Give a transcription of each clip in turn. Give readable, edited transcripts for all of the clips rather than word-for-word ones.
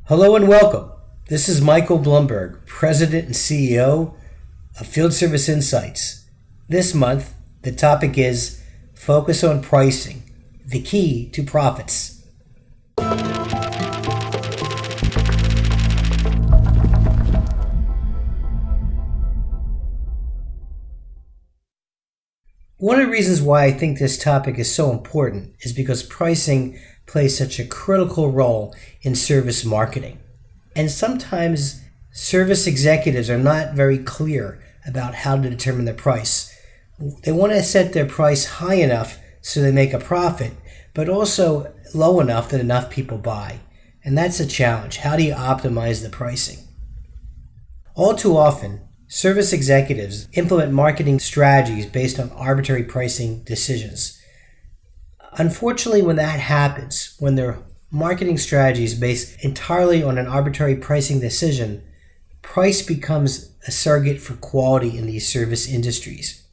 Hello and welcome. This is Michael Blumberg, President and CEO of Field Service Insights. This month, the topic is Focus on Pricing, the Key to Profits. One of the reasons why I think this topic is so important is because pricing plays such a critical role in service marketing. And sometimes service executives are not very clear about how to determine the price. They want to set their price high enough so they make a profit, but also low enough that enough people buy. And that's a challenge. How do you optimize the pricing? All too often, service executives implement marketing strategies based on arbitrary pricing decisions. Unfortunately, when that happens, when their marketing strategy is based entirely on an arbitrary pricing decision, price becomes a surrogate for quality in these service industries.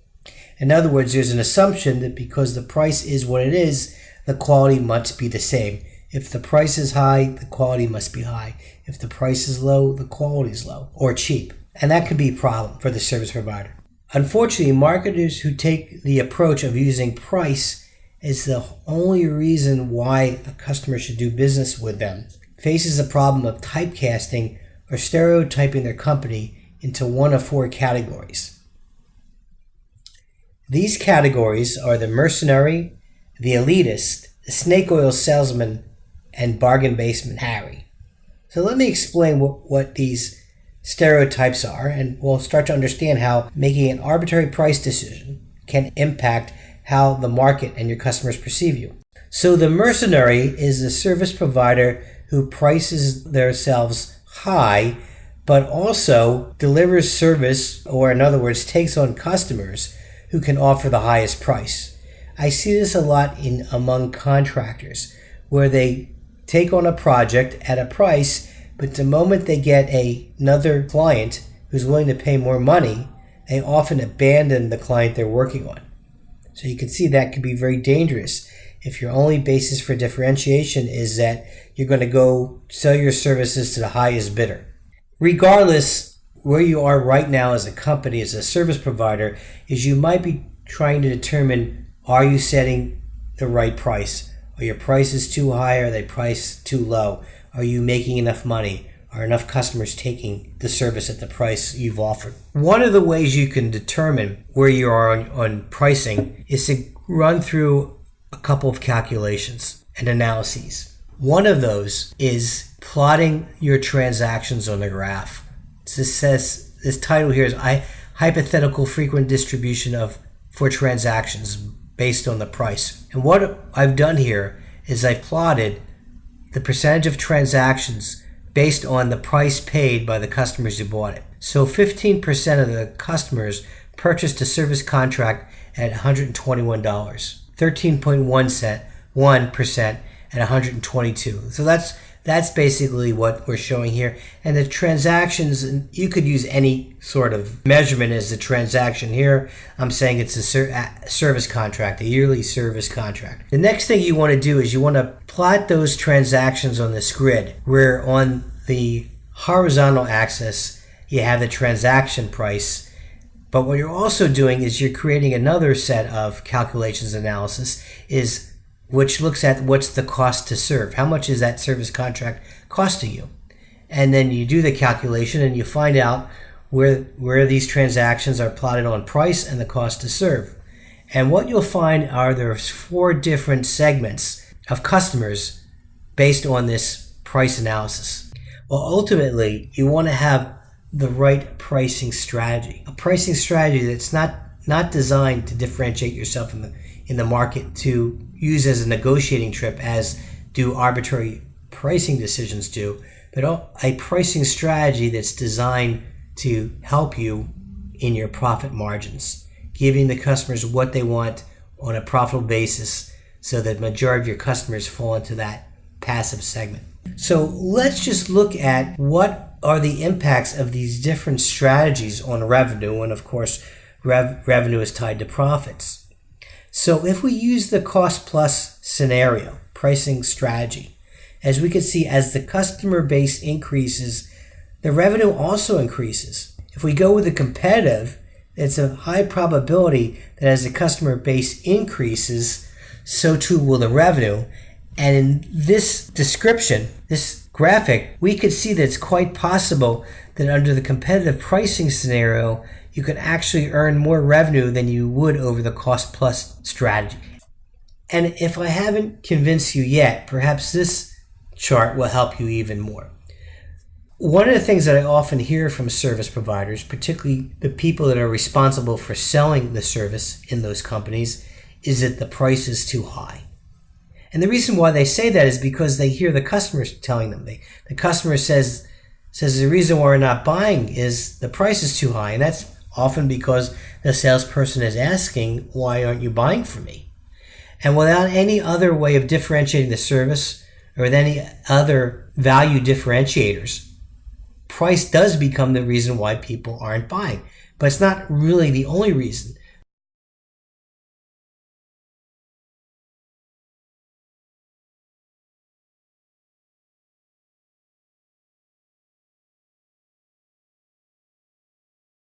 In other words, there's an assumption that because the price is what it is, the quality must be the same. If the price is high, the quality must be high. If the price is low, the quality is low or cheap. And that could be a problem for the service provider. Unfortunately, marketers who take the approach of using price as the only reason why a customer should do business with them faces a problem of typecasting or stereotyping their company into one of four categories. These categories are the mercenary, the elitist, the snake oil salesman, and bargain basement Harry. So let me explain what these stereotypes are, and we'll start to understand how making an arbitrary price decision can impact how the market and your customers perceive you. So the mercenary is a service provider who prices themselves high, but also delivers service, or in other words, takes on customers who can offer the highest price. I see this a lot among contractors, where they take on a project at a price, but the moment they get another client who's willing to pay more money, they often abandon the client they're working on. So you can see that could be very dangerous if your only basis for differentiation is that you're going to go sell your services to the highest bidder. Regardless where you are right now as a company, as a service provider, is you might be trying to determine, are you setting the right price? Are your prices too high? Are they priced too low? Are you making enough money? Are enough customers taking the service at the price you've offered? One of the ways you can determine where you are on pricing is to run through a couple of calculations and analyses. One of those is plotting your transactions on the graph. This title here is Hypothetical Frequent Distribution for Transactions based on the price. And what I've done here is I've plotted the percentage of transactions based on the price paid by the customers who bought it. So 15% of the customers purchased a service contract at $121, 13.1% at $122. So that's basically what we're showing here. And the transactions, you could use any sort of measurement as a transaction here. I'm saying it's a service contract, a yearly service contract. The next thing you want to do is you want to plot those transactions on this grid, where on the horizontal axis you have the transaction price. But what you're also doing is you're creating another set of calculations analysis which looks at what's the cost to serve. How much is that service contract costing you? And then you do the calculation and you find out where these transactions are plotted on price and the cost to serve. And what you'll find are there's four different segments of customers based on this price analysis. Well, ultimately, you want to have the right pricing strategy. A pricing strategy that's not designed to differentiate yourself in the market, to use as a negotiating chip as do arbitrary pricing decisions do, but a pricing strategy that's designed to help you in your profit margins, giving the customers what they want on a profitable basis so that the majority of your customers fall into that passive segment. So let's just look at what are the impacts of these different strategies on revenue, and of course revenue is tied to profits. So if we use the cost plus scenario, pricing strategy, as we can see, as the customer base increases, the revenue also increases. If we go with the competitive, it's a high probability that as the customer base increases, so too will the revenue. And in this description, this graphic, we could see that it's quite possible that under the competitive pricing scenario, you could actually earn more revenue than you would over the cost plus strategy. And if I haven't convinced you yet, perhaps this chart will help you even more. One of the things that I often hear from service providers, particularly the people that are responsible for selling the service in those companies, is that the price is too high. And the reason why they say that is because they hear the customers telling them. The customer says the reason why we're not buying is the price is too high. And that's often because the salesperson is asking, why aren't you buying from me? And without any other way of differentiating the service or with any other value differentiators, price does become the reason why people aren't buying. But it's not really the only reason.